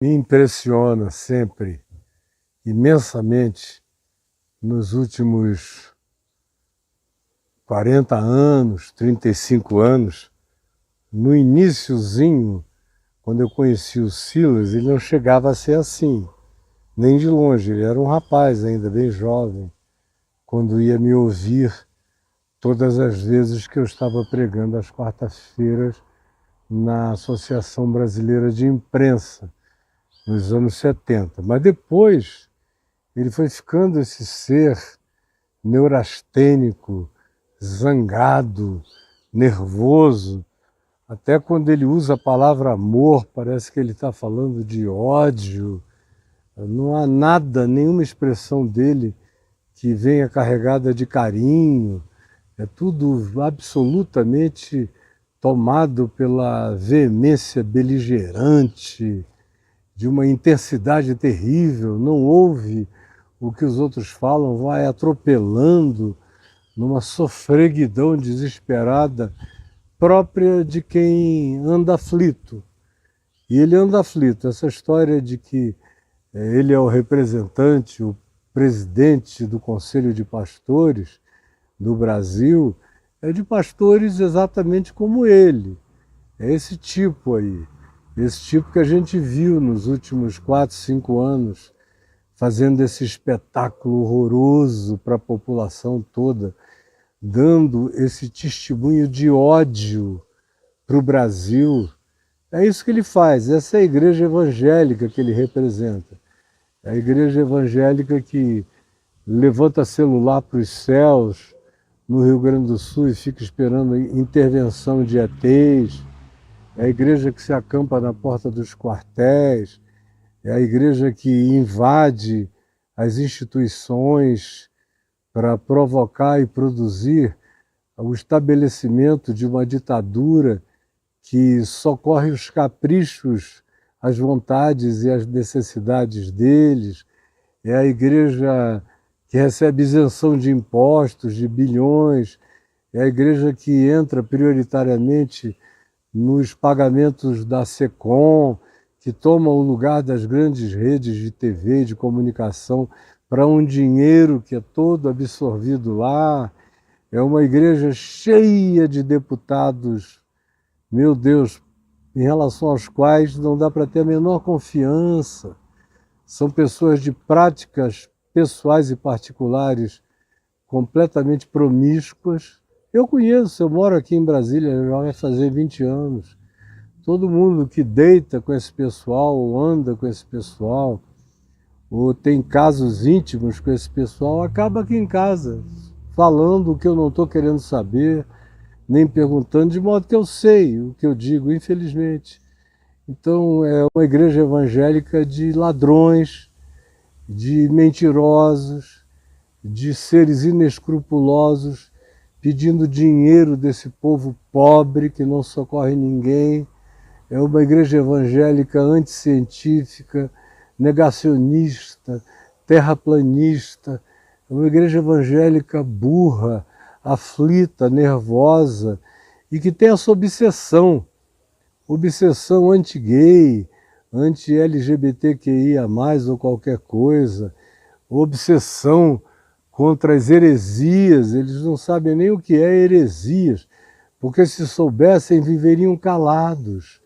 Me impressiona sempre, imensamente, nos últimos 40 anos, 35 anos, no iniciozinho, quando eu conheci o Silas, ele não chegava a ser assim, nem de longe. Ele era um rapaz ainda, bem jovem, quando ia me ouvir todas as vezes que eu estava pregando às quartas-feiras na Associação Brasileira de Imprensa, nos anos 70. Mas depois ele foi ficando esse ser neurastênico, zangado, nervoso. Até quando ele usa a palavra amor, parece que ele está falando de ódio. Não há nada, nenhuma expressão dele que venha carregada de carinho. É tudo absolutamente tomado pela veemência beligerante, de uma intensidade terrível. Não ouve o que os outros falam, vai atropelando numa sofreguidão desesperada própria de quem anda aflito. E ele anda aflito. Essa história de que ele é o representante, o presidente do Conselho de Pastores do Brasil, é de pastores exatamente como ele. É esse tipo aí. Esse tipo que a gente viu nos últimos 4, 5 anos, fazendo esse espetáculo horroroso para a população toda, dando esse testemunho de ódio para o Brasil. É isso que ele faz, essa é a igreja evangélica que ele representa. É a igreja evangélica que levanta celular para os céus no Rio Grande do Sul e fica esperando a intervenção de ETs. É a igreja que se acampa na porta dos quartéis. É a igreja que invade as instituições para provocar e produzir o estabelecimento de uma ditadura que socorre os caprichos, as vontades e as necessidades deles. É a igreja que recebe isenção de impostos, de bilhões. É a igreja que entra prioritariamente nos pagamentos da SECOM, que toma o lugar das grandes redes de TV e de comunicação para um dinheiro que é todo absorvido lá. É uma igreja cheia de deputados, meu Deus, em relação aos quais não dá para ter a menor confiança. São pessoas de práticas pessoais e particulares completamente promíscuas. Eu conheço, eu moro aqui em Brasília, já vai fazer 20 anos. Todo mundo que deita com esse pessoal, ou anda com esse pessoal, ou tem casos íntimos com esse pessoal, acaba aqui em casa, falando o que eu não estou querendo saber, nem perguntando, de modo que eu sei o que eu digo, infelizmente. Então, é uma igreja evangélica de ladrões, de mentirosos, de seres inescrupulosos, pedindo dinheiro desse povo pobre que não socorre ninguém. É uma igreja evangélica anticientífica, negacionista, terraplanista. É uma igreja evangélica burra, aflita, nervosa, e que tem essa obsessão anti-gay, anti-LGBTQIA+, ou qualquer coisa, obsessão contra as heresias. Eles não sabem nem o que é heresias, porque se soubessem viveriam calados.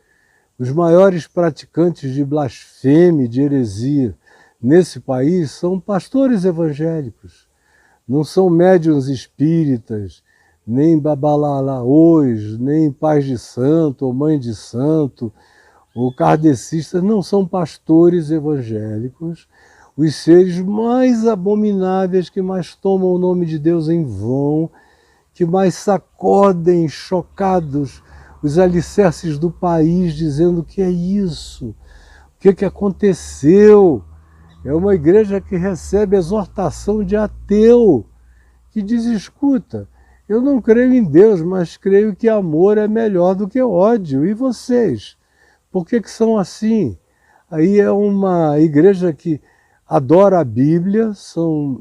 Os maiores praticantes de blasfêmia, de heresia nesse país são pastores evangélicos. Não são médiuns espíritas, nem babalalaôs, nem pais de santo ou mãe de santo, ou kardecistas. Não são pastores evangélicos, os seres mais abomináveis que mais tomam o nome de Deus em vão, que mais sacodem chocados os alicerces do país, dizendo: o que é isso? O que aconteceu? É uma igreja que recebe exortação de ateu, que diz: escuta, eu não creio em Deus, mas creio que amor é melhor do que ódio. E vocês? Por que são assim? Aí é uma igreja que adora a Bíblia, são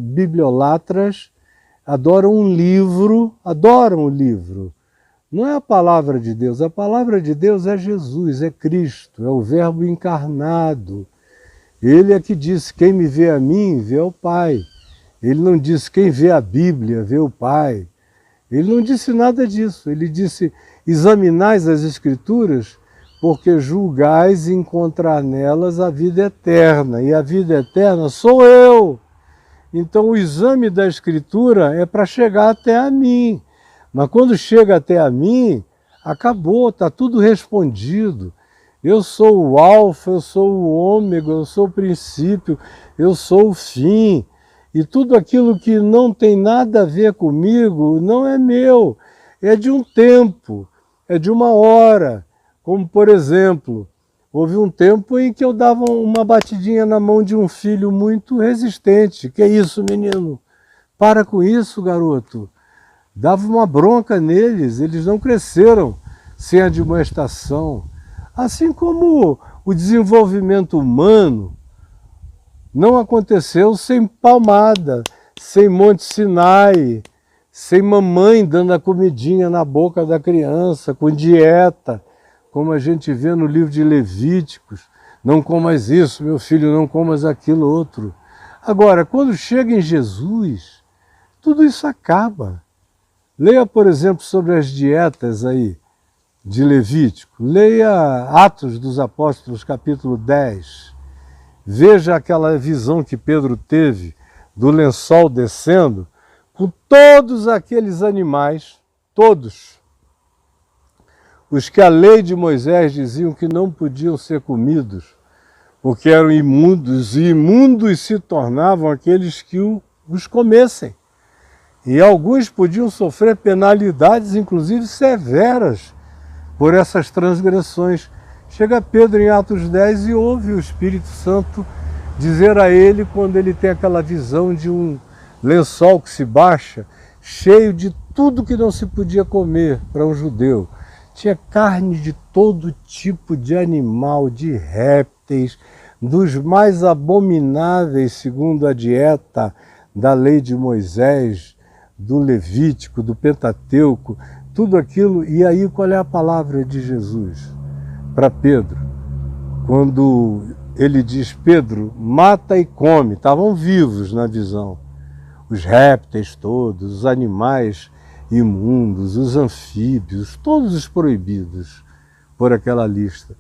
bibliolatras, adoram o livro, Não é a palavra de Deus é Jesus, é Cristo, é o Verbo encarnado. Ele é que disse, quem me vê a mim, vê ao Pai. Ele não disse, quem vê a Bíblia, vê o Pai. Ele não disse nada disso, ele disse, examinais as Escrituras, porque julgais encontrar nelas a vida eterna, e a vida eterna sou eu. Então o exame da Escritura é para chegar até a mim. Mas quando chega até a mim, acabou, está tudo respondido. Eu sou o alfa, eu sou o ômega, eu sou o princípio, eu sou o fim. E tudo aquilo que não tem nada a ver comigo não é meu, é de um tempo, é de uma hora. Como, por exemplo, houve um tempo em que eu dava uma batidinha na mão de um filho muito resistente. Que é isso, menino? Para com isso, garoto. Dava uma bronca neles, eles não cresceram sem admoestação. Assim como o desenvolvimento humano não aconteceu sem palmada, sem Monte Sinai, sem mamãe dando a comidinha na boca da criança, com dieta, como a gente vê no livro de Levíticos. Não comas isso, meu filho, não comas aquilo outro. Agora, quando chega em Jesus, tudo isso acaba. Leia, por exemplo, sobre as dietas aí de Levítico. Leia Atos dos Apóstolos, capítulo 10. Veja aquela visão que Pedro teve do lençol descendo com todos aqueles animais, todos, os que a lei de Moisés diziam que não podiam ser comidos, porque eram imundos, e imundos se tornavam aqueles que os comessem. E alguns podiam sofrer penalidades, inclusive severas, por essas transgressões. Chega Pedro em Atos 10 e ouve o Espírito Santo dizer a ele, quando ele tem aquela visão de um lençol que se baixa, cheio de tudo que não se podia comer para um judeu. Tinha carne de todo tipo de animal, de répteis, dos mais abomináveis, segundo a dieta da lei de Moisés, do Levítico, do Pentateuco, tudo aquilo. E aí qual é a palavra de Jesus para Pedro? Quando ele diz, Pedro, mata e come, estavam vivos na visão. Os répteis todos, os animais imundos, os anfíbios, todos os proibidos por aquela lista.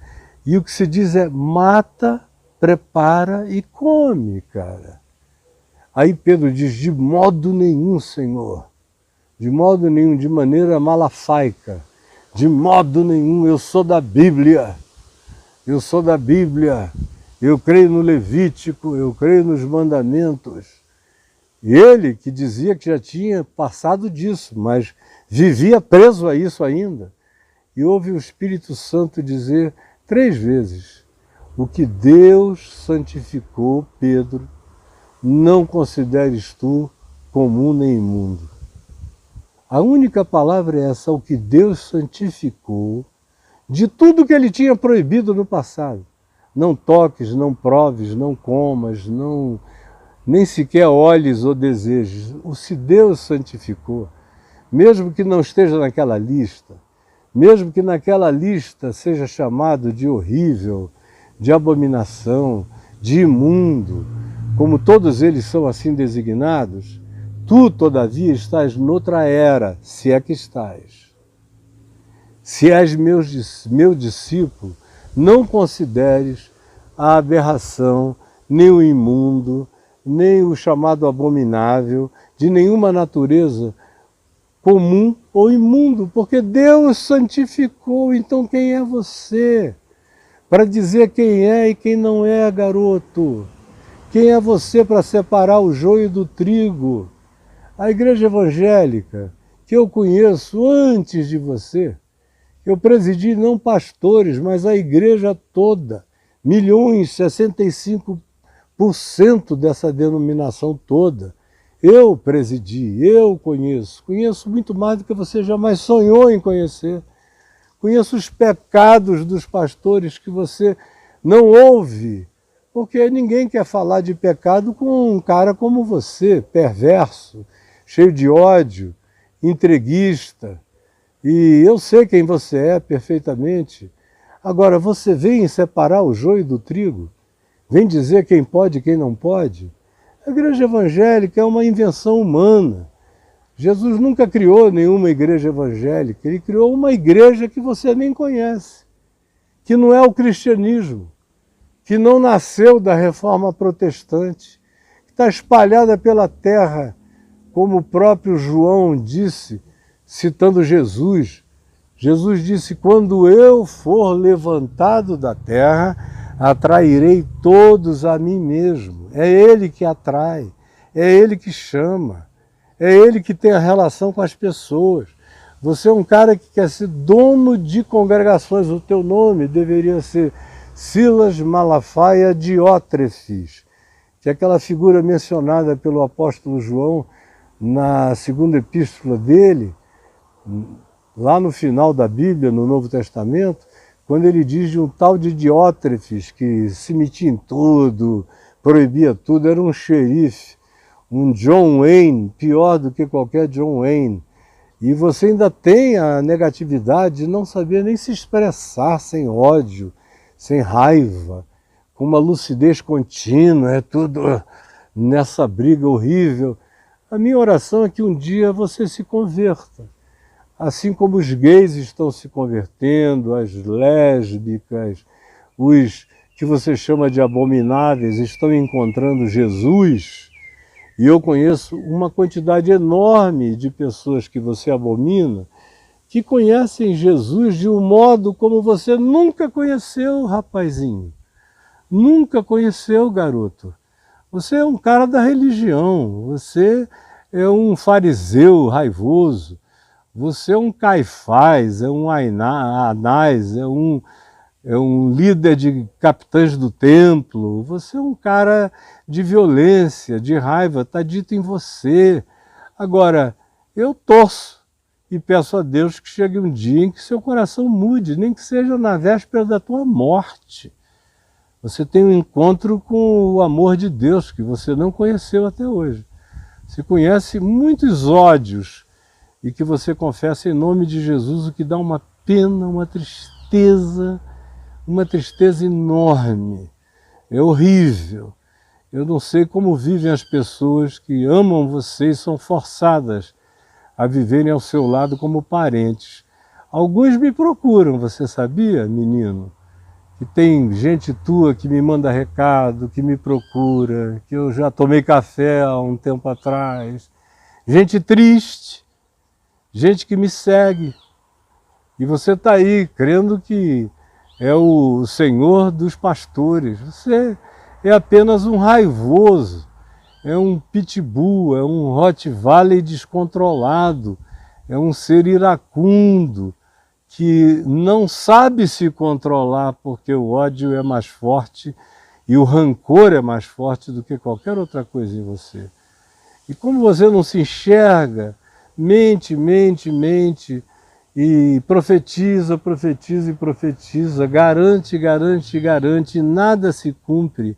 E o que se diz é, mata, prepara e come, cara. Aí Pedro diz, de modo nenhum, Senhor, de modo nenhum, de maneira malafaica, de modo nenhum, eu sou da Bíblia, eu sou da Bíblia, eu creio no Levítico, eu creio nos mandamentos. E ele que dizia que já tinha passado disso, mas vivia preso a isso ainda. E ouve o Espírito Santo dizer 3 vezes, o que Deus santificou, Pedro, não consideres tu comum nem imundo. A única palavra é essa, o que Deus santificou, de tudo que ele tinha proibido no passado. Não toques, não proves, não comas, nem sequer olhes ou desejes. O se Deus santificou, mesmo que não esteja naquela lista, mesmo que naquela lista seja chamado de horrível, de abominação, de imundo, como todos eles são assim designados, tu, todavia, estás noutra era, se é que estás. Se és meu discípulo, não consideres a aberração, nem o imundo, nem o chamado abominável, de nenhuma natureza comum ou imundo, porque Deus santificou. Então quem é você para dizer quem é e quem não é, garoto? Quem é você para separar o joio do trigo? A igreja evangélica que eu conheço antes de você, eu presidi não pastores, mas a igreja toda, milhões, 65% dessa denominação toda, eu presidi, eu conheço muito mais do que você jamais sonhou em conhecer. Conheço os pecados dos pastores que você não ouve, porque ninguém quer falar de pecado com um cara como você, perverso, cheio de ódio, entreguista. E eu sei quem você é perfeitamente. Agora, você vem separar o joio do trigo? Vem dizer quem pode e quem não pode? A igreja evangélica é uma invenção humana. Jesus nunca criou nenhuma igreja evangélica, ele criou uma igreja que você nem conhece, que não é o cristianismo, que não nasceu da reforma protestante, que está espalhada pela terra, como o próprio João disse, citando Jesus. Jesus disse, quando eu for levantado da terra, atrairei todos a mim mesmo. É ele que atrai, é ele que chama. É ele que tem a relação com as pessoas. Você é um cara que quer ser dono de congregações. O teu nome deveria ser Silas Malafaia Diótrefes, que é aquela figura mencionada pelo apóstolo João na segunda epístola dele, lá no final da Bíblia, no Novo Testamento, quando ele diz de um tal de Diótrefes, que se metia em tudo, proibia tudo, era um xerife, um John Wayne, pior do que qualquer John Wayne. E você ainda tem a negatividade de não saber nem se expressar sem ódio, sem raiva, com uma lucidez contínua, é tudo nessa briga horrível. A minha oração é que um dia você se converta. Assim como os gays estão se convertendo, as lésbicas, os que você chama de abomináveis estão encontrando Jesus. E eu conheço uma quantidade enorme de pessoas que você abomina, que conhecem Jesus de um modo como você nunca conheceu, rapazinho. Nunca conheceu, garoto. Você é um cara da religião, você é um fariseu raivoso, você é um Caifás, é um Anás, é um líder de capitães do templo, você é um cara de violência, de raiva, está dito em você. Agora, eu torço e peço a Deus que chegue um dia em que seu coração mude, nem que seja na véspera da tua morte. Você tem um encontro com o amor de Deus que você não conheceu até hoje. Você conhece muitos ódios e que você confessa em nome de Jesus, o que dá uma pena, uma tristeza enorme. É horrível. Eu não sei como vivem as pessoas que amam você e são forçadas a viverem ao seu lado como parentes. Alguns me procuram, você sabia, menino? Que tem gente tua que me manda recado, que me procura, que eu já tomei café há um tempo atrás. Gente triste, gente que me segue. E você está aí, crendo que é o Senhor dos pastores. Você é apenas um raivoso, é um pitbull, é um Rottweiler descontrolado, é um ser iracundo, que não sabe se controlar porque o ódio é mais forte e o rancor é mais forte do que qualquer outra coisa em você. E como você não se enxerga, mente, e profetiza, profetiza e profetiza, garante, garante, garante, e nada se cumpre.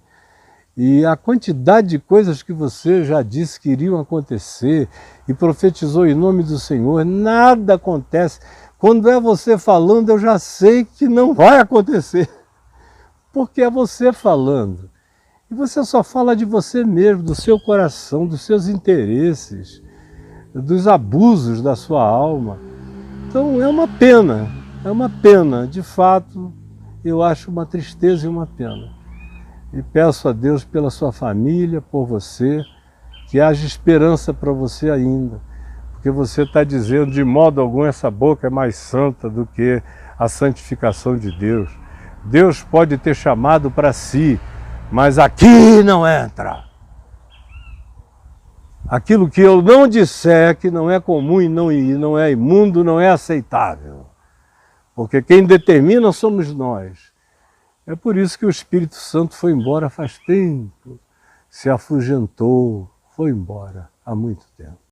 E a quantidade de coisas que você já disse que iriam acontecer e profetizou em nome do Senhor, nada acontece. Quando é você falando, eu já sei que não vai acontecer, porque é você falando. E você só fala de você mesmo, do seu coração, dos seus interesses, dos abusos da sua alma. Então é uma pena, de fato, eu acho uma tristeza e uma pena. E peço a Deus pela sua família, por você, que haja esperança para você ainda. Porque você está dizendo, de modo algum, essa boca é mais santa do que a santificação de Deus. Deus pode ter chamado para si, mas aqui não entra. Aquilo que eu não disser que não é comum e não é imundo, não é aceitável. Porque quem determina somos nós. É por isso que o Espírito Santo foi embora faz tempo, se afugentou, foi embora há muito tempo.